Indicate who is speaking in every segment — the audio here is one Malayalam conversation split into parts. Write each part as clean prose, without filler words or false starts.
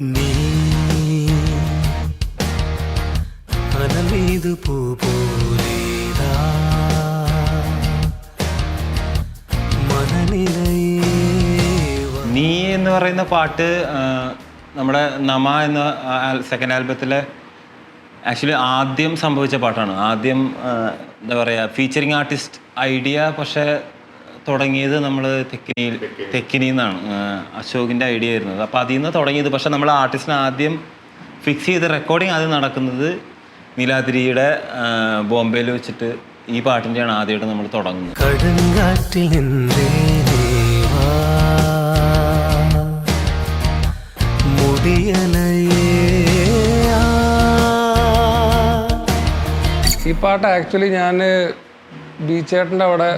Speaker 1: നീ അനമീതു പൂ പോലേതാ മനനിലയേ
Speaker 2: നീ എന്ന് പറയുന്ന പാട്ട് നമ്മുടെ നമ എന്ന സെക്കൻഡ് ആൽബത്തിലെ ആക്ച്വലി ആദ്യം സംഭവിച്ച പാട്ടാണ്. ആദ്യം എന്താ പറയുക, ഫീച്ചറിങ് ആർട്ടിസ്റ്റ് ഐഡിയ പക്ഷേ തുടങ്ങിയത് നമ്മൾ തെക്കിനിന്നാണ്. അശോകിൻ്റെ ഐഡിയ ആയിരുന്നത്. അപ്പോൾ അതിൽ നിന്ന് തുടങ്ങിയത്. പക്ഷേ നമ്മൾ ആർട്ടിസ്റ്റിനെ ആദ്യം ഫിക്സ് ചെയ്ത് റെക്കോർഡിങ് ആദ്യം നടക്കുന്നത് നീലാദ്രിയുടെ ബോംബെയിൽ വെച്ചിട്ട് ഈ പാട്ടിൻ്റെയാണ് ആദ്യമായിട്ട് നമ്മൾ തുടങ്ങുന്നത്.
Speaker 1: കടുങ്കാറ്റിൽ നിന്നേ
Speaker 3: ഈ പാട്ട് ആക്ച്വലി ഞാൻ ബീച്ചേട്ടൻ്റെ അവിടെ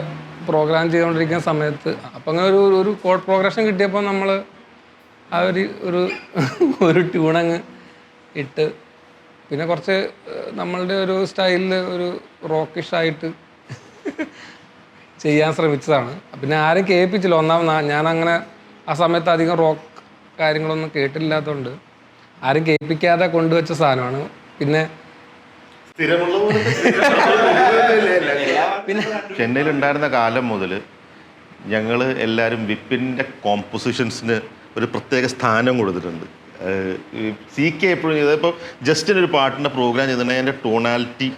Speaker 3: പ്രോഗ്രാം ചെയ്തുകൊണ്ടിരിക്കുന്ന സമയത്ത് അപ്പം അങ്ങനെ ഒരു കോഡ് പ്രോഗ്രഷൻ കിട്ടിയപ്പോൾ നമ്മൾ ആ ഒരു ട്യൂണങ്ങ് ഇട്ട് പിന്നെ കുറച്ച് നമ്മളുടെ ഒരു സ്റ്റൈലിൽ ഒരു റോക്കിഷായിട്ട് ചെയ്യാൻ ശ്രമിച്ചതാണ്. പിന്നെ ആരും കേൾപ്പിച്ചില്ല. ഞാനങ്ങനെ ആ സമയത്ത് അധികം റോക്ക് കാര്യങ്ങളൊന്നും കേട്ടില്ലാത്തതുകൊണ്ട് ആരും കേൾപ്പിക്കാതെ കൊണ്ടുവച്ച സാധനമാണ്. പിന്നെ
Speaker 4: ചെന്നൈയിലുണ്ടായിരുന്ന കാലം മുതൽ ഞങ്ങൾ എല്ലാവരും വിപ്പിൻ്റെ കോമ്പോസിഷൻസിന് ഒരു പ്രത്യേക സ്ഥാനം കൊടുത്തിട്ടുണ്ട്. CK എപ്പോഴും ചെയ്തത്, ഇപ്പോൾ ജസ്റ്റിനൊരു പാട്ടിൻ്റെ പ്രോഗ്രാം ചെയ്തിട്ടുണ്ടെങ്കിൽ അതിൻ്റെ ടോണാലിറ്റി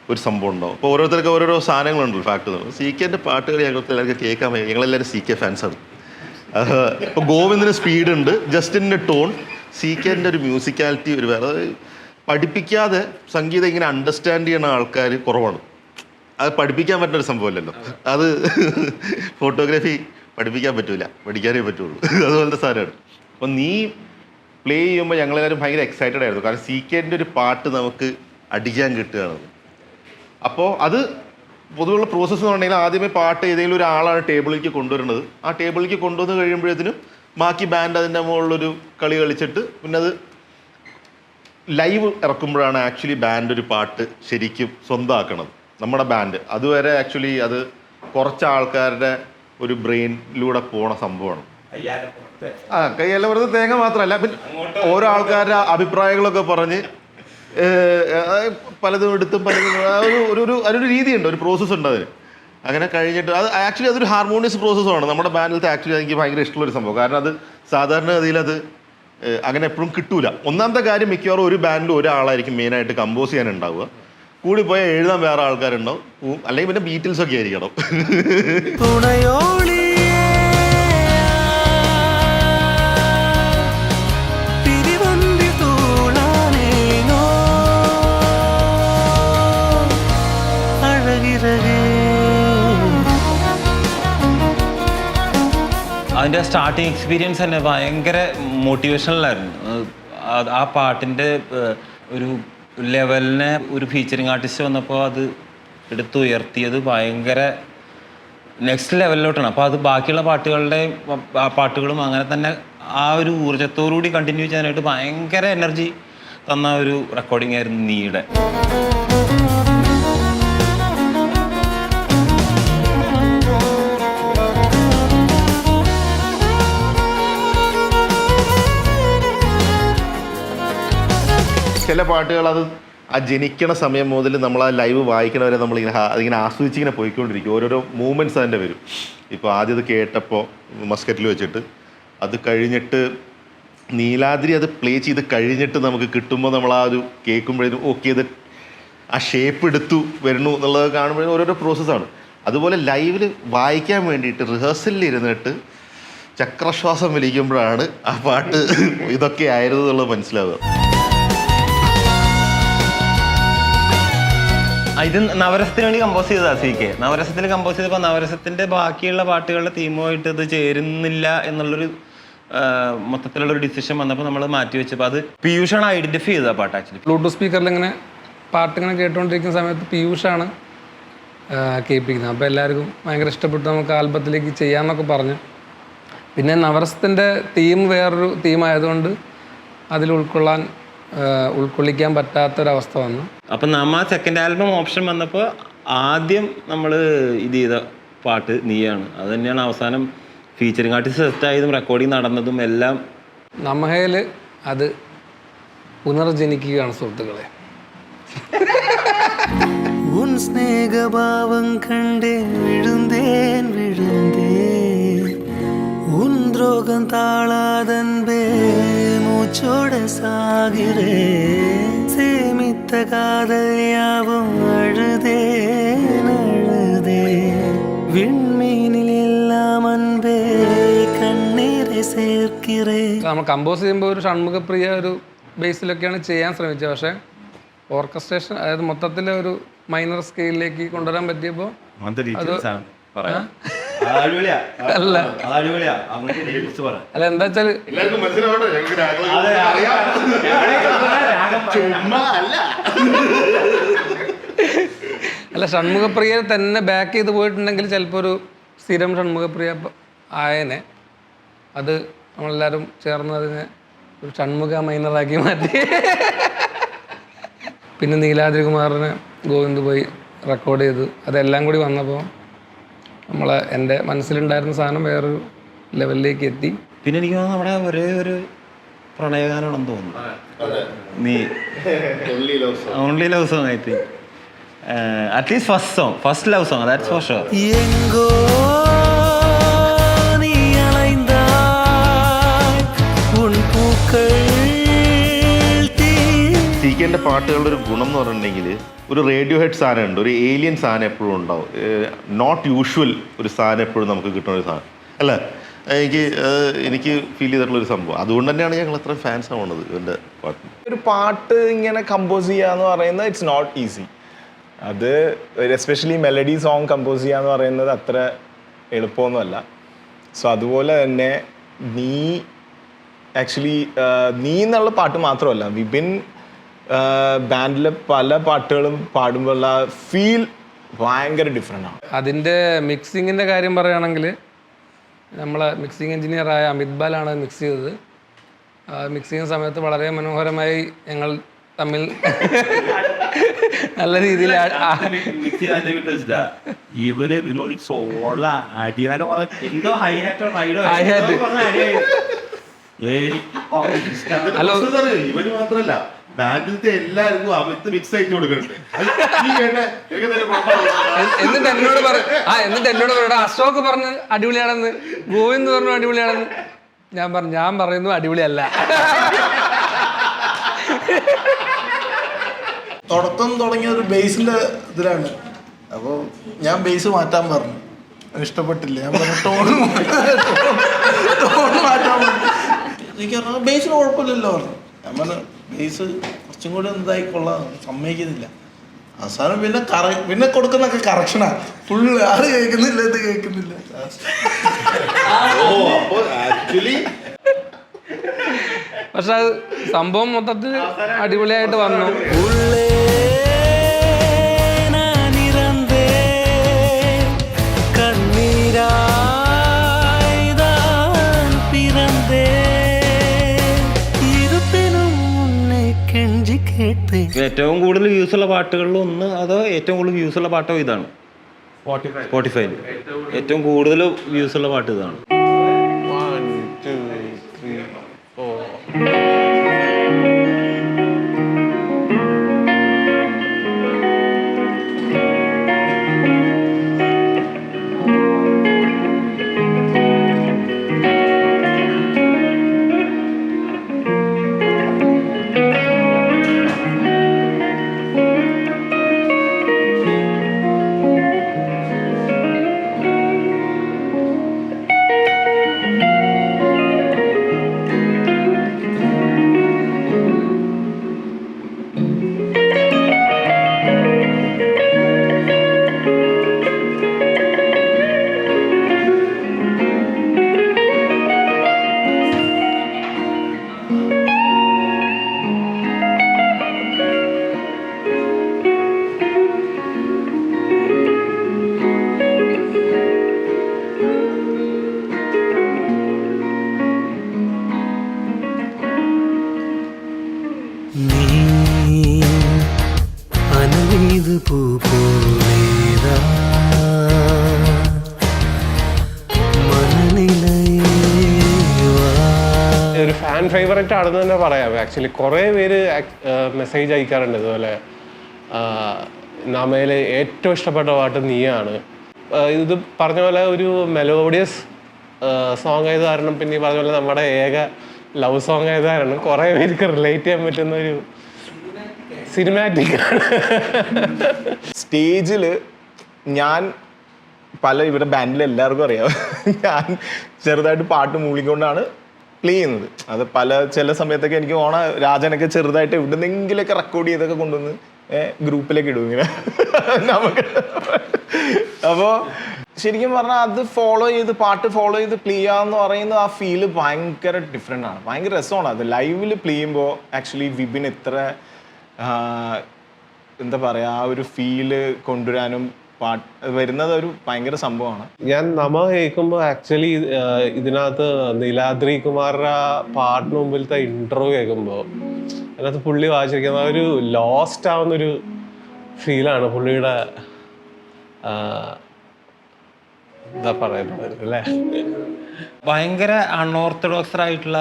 Speaker 4: ഒരു സംഭവം ഉണ്ടാവും. അപ്പോൾ ഓരോരുത്തർക്ക് ഓരോരോ സാധനങ്ങളുണ്ടല്ലോ ഫാക്ട്. CKൻ്റെ പാട്ടുകൾ ഞങ്ങൾക്ക് എല്ലാവർക്കും കേൾക്കാൻ വയ്യ. ഞങ്ങളെല്ലാവരും CK ഫാൻസാണ്. ഇപ്പോൾ ഗോവിന്ദിന് സ്പീഡുണ്ട്, ജസ്റ്റിൻ്റെ ടോൺ, CKൻ്റെ ഒരു മ്യൂസിക്കാലിറ്റി ഒരു വേറെ. പഠിപ്പിക്കാതെ സംഗീതം ഇങ്ങനെ അണ്ടർസ്റ്റാൻഡ് ചെയ്യുന്ന ആൾക്കാർ കുറവാണ്. അത് പഠിപ്പിക്കാൻ പറ്റുന്ന ഒരു സംഭവമല്ലല്ലോ. അത് ഫോട്ടോഗ്രാഫി പഠിപ്പിക്കാൻ പറ്റില്ല, പഠിക്കാനേ പറ്റുള്ളൂ. അതുപോലത്തെ സാധനമാണ്. അപ്പം നീ പ്ലേ ചെയ്യുമ്പോൾ ഞങ്ങളെല്ലാവരും ഭയങ്കര എക്സൈറ്റഡ് ആയിരുന്നു. കാരണം CKൻ്റെ ഒരു പാട്ട് നമുക്ക് അടിക്കാൻ കിട്ടുകയാണ്. അപ്പോൾ അത് പൊതുവെയുള്ള പ്രോസസ്സ് എന്ന് പറഞ്ഞാൽ ആദ്യമേ പാട്ട് ഏതെങ്കിലും ഒരാളാണ് ടേബിളിലേക്ക് കൊണ്ടുവരുന്നത്. ആ ടേബിളിലേക്ക് കൊണ്ടുവന്ന് കഴിയുമ്പോഴത്തേനും ബാക്കി ബാൻഡ് അതിൻ്റെ മുകളിലൊരു കളി കളിച്ചിട്ട് പിന്നെ അത് ലൈവ് ഇറക്കുമ്പോഴാണ് ആക്ച്വലി ബാൻഡ് ഒരു പാട്ട് ശരിക്കും സ്വന്തമാക്കണത്. നമ്മുടെ ബാൻഡ് അതുവരെ ആക്ച്വലി അത് കുറച്ച് ആൾക്കാരുടെ ഒരു ബ്രെയിനിലൂടെ പോണ സംഭവമാണ്. കയ്യല്ല വെറുതെ തേങ്ങ മാത്രമല്ല, പിന്നെ ഓരോ ആൾക്കാരുടെ അഭിപ്രായങ്ങളൊക്കെ പറഞ്ഞ് പലതും എടുത്തും പലതും അതിനൊരു രീതിയുണ്ട്, ഒരു പ്രോസസ്സ് ഉണ്ട് അതിന്. അങ്ങനെ കഴിഞ്ഞിട്ട് അത് ആക്ച്വലി അതൊരു ഹാർമോണിയസ് പ്രോസസ്സാണ് നമ്മുടെ ബാൻഡിലത്തെ. ആക്ച്വലി എനിക്ക് ഭയങ്കര ഇഷ്ടമുള്ളൊരു സംഭവം. കാരണം അത് സാധാരണഗതിയിൽ അത് അങ്ങനെ എപ്പോഴും കിട്ടൂല. ഒന്നാമത്തെ കാര്യം, മിക്കവാറും ഒരു ബാൻഡിൽ ഒരാളായിരിക്കും മെയിനായിട്ട് കമ്പോസ് ചെയ്യാനുണ്ടാവുക. കൂടിപ്പോയാൽ എഴുതാൻ വേറെ ആൾക്കാരുണ്ടാവും, അല്ലെങ്കിൽ പിന്നെ ബീറ്റിൽസൊക്കെ ആയിരിക്കണം.
Speaker 2: അതിൻ്റെ സ്റ്റാർട്ടിങ് എക്സ്പീരിയൻസ് തന്നെ ഭയങ്കര മോട്ടിവേഷണലായിരുന്നു. ആ പാട്ടിൻ്റെ ഒരു ലെവലിനെ ഒരു ഫീച്ചറിങ് ആർട്ടിസ്റ്റ് വന്നപ്പോൾ അത് എടുത്തുയർത്തിയത് ഭയങ്കര നെക്സ്റ്റ് ലെവലിലോട്ടാണ്. അപ്പോൾ അത് ബാക്കിയുള്ള പാട്ടുകളും അങ്ങനെ തന്നെ ആ ഒരു ഊർജ്ജത്തോടുകൂടി കണ്ടിന്യൂ ചെയ്യാനായിട്ട് ഭയങ്കര എനർജി തന്ന ഒരു റെക്കോർഡിംഗ് ആയിരുന്നു നീയുടെ.
Speaker 4: ചില പാട്ടുകൾ അത് ആ ജനിക്കണ സമയം മുതൽ നമ്മൾ ആ ലൈവ് വായിക്കണവരെ അതിങ്ങനെ ആസ്വദിച്ചിങ്ങനെ പോയിക്കൊണ്ടിരിക്കും. ഓരോരോ മൂമെൻറ്റ്സ് അതിൻ്റെ വരും. ഇപ്പോൾ ആദ്യം ഇത് കേട്ടപ്പോൾ മസ്കറ്റിൽ വെച്ചിട്ട്, അത് കഴിഞ്ഞിട്ട് നീലാദ്രി അത് പ്ലേ ചെയ്ത് കഴിഞ്ഞിട്ട് നമുക്ക് കിട്ടുമ്പോൾ നമ്മൾ ആ ഒരു കേൾക്കുമ്പോഴേക്കും ഓക്കെ ഇത് ആ ഷേപ്പ് എടുത്തു വരുന്നു എന്നുള്ളത് കാണുമ്പോഴേ ഓരോരോ പ്രോസസ്സാണ്. അതുപോലെ ലൈവിൽ വായിക്കാൻ വേണ്ടിയിട്ട് റിഹേഴ്സലിൽ ഇരുന്നിട്ട് ചക്രശ്വാസം വലിക്കുമ്പോഴാണ് ആ പാട്ട് ഇതൊക്കെ ആയിരുന്നു എന്നുള്ളത് മനസ്സിലാവുക.
Speaker 2: ഇത് നവരസത്തിന് വേണ്ടി കമ്പോസ് ചെയ്തതാണ് CK. നവരസത്തിൽ കമ്പോസ് ചെയ്തപ്പോൾ നവരസത്തിൻ്റെ ബാക്കിയുള്ള പാട്ടുകളുടെ തീമുമായിട്ട് ഇത് ചേരുന്നില്ല എന്നുള്ളൊരു മൊത്തത്തിലുള്ളൊരു ഡിസിഷൻ വന്നപ്പോൾ നമ്മൾ മാറ്റി വെച്ചപ്പോൾ അത് പീയൂഷാണ് ഐഡൻറ്റിഫൈ ചെയ്തത് ആ പാട്ട്. ആക്ച്വലി
Speaker 3: ബ്ലൂടൂത്ത് സ്പീക്കറിൽ ഇങ്ങനെ പാട്ടിങ്ങനെ കേട്ടുകൊണ്ടിരിക്കുന്ന സമയത്ത് പീയൂഷാണ് കേൾപ്പിക്കുന്നത്. അപ്പോൾ എല്ലാവർക്കും ഭയങ്കര ഇഷ്ടപ്പെട്ടു, നമുക്ക് ആൽബത്തിലേക്ക് ചെയ്യാമെന്നൊക്കെ പറഞ്ഞു. പിന്നെ നവരസത്തിൻ്റെ തീം വേറൊരു തീമായതുകൊണ്ട് അതിൽ ഉൾക്കൊള്ളിക്കാൻ പറ്റാത്തൊരവസ്ഥ വന്നു.
Speaker 2: അപ്പം നമ്മ സെക്കൻഡ് ആൽബം ഓപ്ഷൻ വന്നപ്പോൾ ആദ്യം നമ്മൾ ഇത് ചെയ്ത പാട്ട് നീയാണ്. അത് തന്നെയാണ് അവസാനം ഫീച്ചറിങ് ആർട്ടിസ്റ്റ് സെറ്റ് ആയതും റെക്കോർഡിങ് നടന്നതും എല്ലാം.
Speaker 3: നമ്മഹയിൽ അത് പുനർജനിക്കുകയാണ് സുഹൃത്തുക്കളെ.
Speaker 1: ഉൻ സ്നേഹഭാവം കണ്ടേ വിഴുந்தேன் உன் துரோகம் தாளாதன்பே மூச்சோட சாகிறேன் சேமித்த காதல் யாவும் அழுதே விண்மீனில் எல்லாம் அன்பே കണ്ണീരെ ചേർക്കിറേ.
Speaker 3: നമ്മൾ കമ്പോസ് ചെയ്യുമ്പോൾ ഒരു ഷൺമുഖപ്രിയ ഒരു ബേസിലൊക്കെയാണ് ചെയ്യാൻ ശ്രമിച്ചത്. പക്ഷേ ഓർക്കസ്ട്രേഷൻ അതായത് മൊത്തത്തിലെ ഒരു മൈനർ സ്കെയിലിലേക്ക് കൊണ്ടുവരാൻ പറ്റിയപ്പോൾ അല്ല എന്താ വെച്ചാൽ അല്ല ഷൺമുഖപ്രിയയെ തന്നെ ബാക്ക് ചെയ്ത് പോയിട്ടുണ്ടെങ്കിൽ ചിലപ്പോൾ ഒരു സ്ഥിരം ഷൺമുഖപ്രിയ ആയനെ. അത് നമ്മളെല്ലാവരും ചേർന്ന് അതിനെ ഒരു ഷൺമുഖ മൈനറാക്കി മാറ്റി. പിന്നെ നീലാദ്രി കുമാറിനെ ഗോവിന്ദ് പോയി റെക്കോർഡ് ചെയ്തു. അതെല്ലാം കൂടി വന്നപ്പോൾ എൻ്റെ മനസ്സിലുണ്ടായിരുന്ന സാധനം വേറൊരു ലെവലിലേക്ക് എത്തി.
Speaker 2: പിന്നെ എനിക്ക് തോന്നുന്നു നമ്മുടെ ഒരേ ഒരു പ്രണയഗാനമാണെന്ന് തോന്നുന്നു. നീ only love song I think at least first love song that's for sure.
Speaker 1: എങ്കോ നീ അലൈന്തായ് ഉൻ പൂക്കൾ.
Speaker 4: സീക്കേൻ്റെ പാട്ടുകളുടെ ഒരു ഗുണം എന്ന് പറഞ്ഞിട്ടുണ്ടെങ്കിൽ ഒരു റേഡിയോ ഹെഡ് സാധനമുണ്ട്, ഒരു ഏലിയൻ സാധനം എപ്പോഴും ഉണ്ടാവും. നോട്ട് യൂഷ്വൽ ഒരു സാധനം എപ്പോഴും നമുക്ക് കിട്ടുന്ന ഒരു സാധനം അല്ല. എനിക്ക് ഫീൽ ചെയ്തിട്ടുള്ളൊരു സംഭവം. അതുകൊണ്ട് തന്നെയാണ് ഞങ്ങൾ അത്ര ഫാൻസ് ആവുന്നത് ഇവൻ്റെ പാട്ടിന്.
Speaker 5: ഒരു പാട്ട് ഇങ്ങനെ കമ്പോസ് ചെയ്യുക എന്ന് പറയുന്നത് ഇറ്റ്സ് നോട്ട് ഈസി. അത് എസ്പെഷ്യലി മെലഡി സോങ് കമ്പോസ് ചെയ്യുക എന്ന് പറയുന്നത് അത്ര എളുപ്പമൊന്നുമല്ല. സോ അതുപോലെ തന്നെ നീ എന്നുള്ള പാട്ട് മാത്രമല്ല, വിപിൻ ബാൻഡിലെ പല പാട്ടുകളും പാടുമ്പോഴുള്ള ഫീൽ ഭയങ്കര ഡിഫറെൻ്റ് ആണ്.
Speaker 3: അതിൻ്റെ മിക്സിങ്ങിൻ്റെ കാര്യം പറയുകയാണെങ്കിൽ നമ്മളെ മിക്സിങ് എഞ്ചിനീയറായ അമിത് ബാലാണ് മിക്സ് ചെയ്തത്. മിക്സിങ് സമയത്ത് വളരെ മനോഹരമായി ഞങ്ങൾ തമ്മിൽ നല്ല രീതിയിൽ
Speaker 4: ഇവന് മാത്രല്ല ബാൻഡിലത്തെ എല്ലാവർക്കും അമിത് മിക്സ് ആയിട്ട് കൊടുക്കുന്നുണ്ട്.
Speaker 3: എന്നിട്ട് എന്നോട് പറയണം അശോക് പറഞ്ഞ് അടിപൊളിയാണെന്ന്, ഗോവിന്ദ് പറഞ്ഞു അടിപൊളിയാണെന്ന്. ഞാൻ പറയുന്നു അടിപൊളിയല്ല.
Speaker 6: തുടക്കം തുടങ്ങിയ ഒരു ബേസിൻ്റെ ഇതിലാണ്. അപ്പോൾ ഞാൻ ബേസ് മാറ്റാൻ പറഞ്ഞു, ഇഷ്ടപ്പെട്ടില്ല. ഞാൻ പറഞ്ഞു ടോൺ മാറ്റാൻ പറഞ്ഞു. എനിക്ക് പറഞ്ഞു ബേസിന് കുഴപ്പമില്ലല്ലോ പറഞ്ഞു. ഞാൻ പറഞ്ഞു ബേസ് കുറച്ചും കൂടി ഇതായിക്കൊള്ളാം, സമ്മതിക്കുന്നില്ല. അവസാനം പിന്നെ കൊടുക്കുന്നൊക്കെ കറക്ഷനാണ് ഫുള്ള്. അത് കേൾക്കുന്നില്ല, ഇത് കേൾക്കുന്നില്ല.
Speaker 3: പക്ഷെ അത് സംഭവം മൊത്തത്തിൽ അടിപൊളിയായിട്ട് വന്നു.
Speaker 2: ഏറ്റവും കൂടുതൽ വ്യൂസ് ഉള്ള പാട്ടുകളിൽ ഒന്ന് അതോ ഏറ്റവും കൂടുതൽ വ്യൂസ് ഉള്ള പാട്ടോ ഇതാണ്? സ്പോട്ടിഫൈ ഏറ്റവും കൂടുതൽ വ്യൂസ് ഉള്ള പാട്ട് ഇതാണ്.
Speaker 5: 1 2 3 4.
Speaker 7: ആണെന്ന് തന്നെ പറയാം. ആക്ച്വലി കുറേ പേര് മെസ്സേജ് അയക്കാറുണ്ട് ഇതുപോലെ, നമയിലെ ഏറ്റവും ഇഷ്ടപ്പെട്ട പാട്ട് നീയാണ്. ഇത് പറഞ്ഞ പോലെ ഒരു മെലോഡിയസ് സോങ് ആയത് കാരണം, പിന്നെ ഈ പറഞ്ഞ പോലെ നമ്മുടെ ഏക ലവ് സോങ് ആയത് കാരണം കുറേ പേർക്ക് റിലേറ്റ് ചെയ്യാൻ പറ്റുന്ന ഒരു സിനിമാറ്റിക് ആണ്.
Speaker 5: സ്റ്റേജിൽ ഞാൻ ഇവിടെ ബാൻഡിൽ എല്ലാവർക്കും അറിയാം, ഞാൻ ചെറുതായിട്ട് പാട്ട് മൂളിക്കൊണ്ടാണ് പ്ലേ ചെയ്യുന്നത്. അത് ചില സമയത്തൊക്കെ എനിക്ക് രാജനൊക്കെ ചെറുതായിട്ട് എവിടെന്നെങ്കിലൊക്കെ റെക്കോർഡ് ചെയ്തൊക്കെ കൊണ്ടുവന്ന് ഗ്രൂപ്പിലേക്ക് ഇടും ഇങ്ങനെ നമുക്ക്. അപ്പോൾ ശരിക്കും പറഞ്ഞാൽ അത് പാട്ട് ഫോളോ ചെയ്ത് പ്ലേ ചെയ്യാന്ന് പറയുന്നത് ആ ഫീല് ഭയങ്കര ഡിഫറെൻ്റ് ആണ്, ഭയങ്കര രസമാണ്. അത് ലൈവിൽ പ്ലേ ചെയ്യുമ്പോൾ ആക്ച്വലി വിപിൻ ഇത്ര എന്താ പറയുക, ആ ഒരു ഫീല് കൊണ്ടുവരാനും വരുന്നത് ഒരു ഭയങ്കര സംഭവമാണ്.
Speaker 7: ഞാൻ നമ കേൾക്കുമ്പോൾ ആക്ച്വലി ഇതിനകത്ത് നീലാദ്രി കുമാറിന്റെ പാട്ടിന് മുമ്പിലത്തെ ഇൻട്രോ കേൾക്കുമ്പോൾ അതിനകത്ത് പുള്ളി വായിച്ചിരിക്കുന്ന ഒരു ലോസ്റ്റ് ആവുന്നൊരു ഫീലാണ് പുള്ളിയുടെ, എന്താ പറയുന്നത് അല്ലേ,
Speaker 2: ഭയങ്കര അൺഓർത്തഡോക്സ് ആയിട്ടുള്ള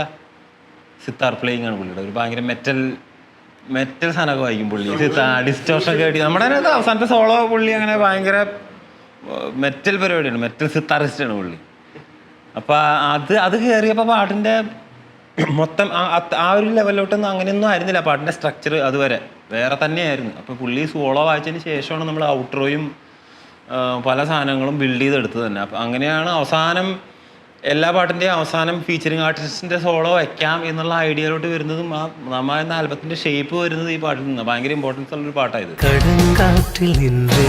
Speaker 2: സിത്താർ പ്ലേയിങ് ആണ് പുള്ളിയുടെ. ഒരു ഭയങ്കര മെറ്റൽ സാധനമൊക്കെ വായിക്കും പുള്ളി, ഡിസ്റ്റോർഷൻ കേട്ടി. നമ്മുടെ അതിനകത്ത് അവസാനത്തെ സോളോ പുള്ളി അങ്ങനെ ഭയങ്കര മെറ്റൽ പരിപാടിയാണ്, മെറ്റൽ സിത്താറിസ്റ്റാണ് പുള്ളി. അപ്പം അത് കയറിയപ്പോൾ പാട്ടിൻ്റെ മൊത്തം ആ ഒരു ലെവലിലോട്ടൊന്നും അങ്ങനെയൊന്നും ആയിരുന്നില്ല പാട്ടിൻ്റെ സ്ട്രക്ചർ അതുവരെ, വേറെ തന്നെയായിരുന്നു. അപ്പോൾ പുള്ളി സോളോ വായിച്ചതിന് ശേഷമാണ് നമ്മൾ ഔട്ട്രോയും പല സാധനങ്ങളും ബിൽഡ് ചെയ്തെടുത്തത് തന്നെ. അപ്പം അങ്ങനെയാണ് അവസാനം എല്ലാ പാട്ടിൻ്റെയും അവസാനം ഫീച്ചറിങ് ആർട്ടിസ്റ്റിൻ്റെ സോളോ വയ്ക്കാം എന്നുള്ള ഐഡിയയിലോട്ട് വരുന്നതും ആ നമ എന്ന ആൽബത്തിൻ്റെ ഷേപ്പ് വരുന്നത് ഈ പാട്ടിൽ നിന്ന്. ഭയങ്കര ഇമ്പോർട്ടൻസ് ഉള്ളൊരു പാട്ടായത്.
Speaker 1: കടങ്കാറ്റിൽ നിன்றേ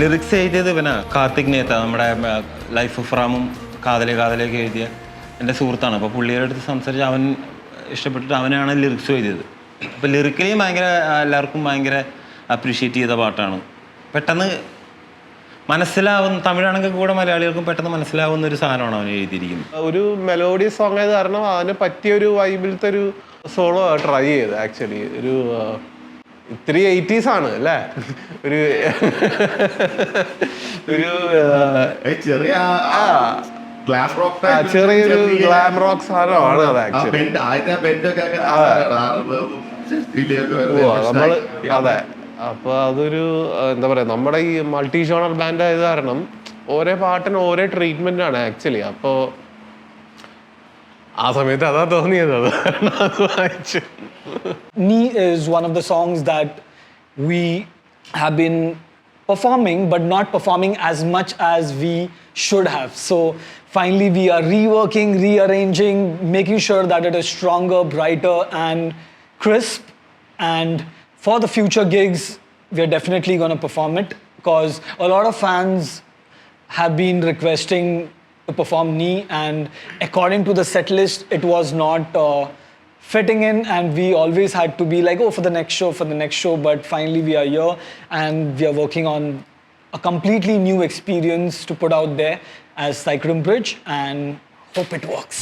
Speaker 2: ലിറിക്സ് എഴുതിയത് പിന്നെ കാർത്തിക് നേത്ത, നമ്മുടെ ലൈഫ് ഓഫ് റാമും കാതലേക്ക് എഴുതിയ എൻ്റെ സുഹൃത്താണ്. അപ്പോൾ പുള്ളിയുടെ അടുത്ത് സംസാരിച്ച് അവൻ ഇഷ്ടപ്പെട്ടിട്ട് അവനാണ് ലിറിക്സ് എഴുതിയത്. അപ്പോൾ ലിറിക്കലി ഭയങ്കര എല്ലാവർക്കും ഭയങ്കര അപ്രീഷിയേറ്റ് ചെയ്ത പാട്ടാണ്. പെട്ടെന്ന് തമിഴാണെങ്കിൽ കൂടെ മലയാളികൾക്കും പെട്ടെന്ന് മനസ്സിലാവുന്ന ഒരു സാധനമാണ് അവൻ എഴുതിയിരിക്കുന്നത്.
Speaker 7: ഒരു മെലോഡി സോങ് ആയത് കാരണം അതിന് പറ്റിയൊരു വൈബിലത്തെ ഒരു സോളോ ട്രൈ ചെയ്ത്. ആക്ച്വലി ഒരു ഇത്തിരി 80s ആണ് അല്ലേ, ഒരു ചെറിയൊരു ഗ്ലാം റോക്ക് സാധനമാണ് അത് ആക്ച്വലി. നമ്മള് അതെ, അപ്പൊ അതൊരു എന്താ പറയാ, നമ്മുടെ ഈ മൾട്ടി ജോണർ ബാൻഡ് ആയത് കാരണം ഓരോ പാട്ടിന് ഓരോ ട്രീറ്റ്മെന്റ് ആണ് ആക്ച്വലി. അപ്പോ ആ സമയത്ത് അതാ തോന്നിയത്, അത് വായിച്ചു.
Speaker 8: Ni is one of the songs that we have been performing, but not performing as much as we should have. So finally we are reworking, rearranging, making sure that it is stronger, brighter and crisp. And for the future gigs, we're definitely going to perform it, because a lot of fans have been requesting to perform Ni, and according to the set list, it was not fitting in, and we always had to be like, oh, for the next show, but finally we are here, and we are working on a completely new experience to put out there as Cyclone Bridge, and hope it works.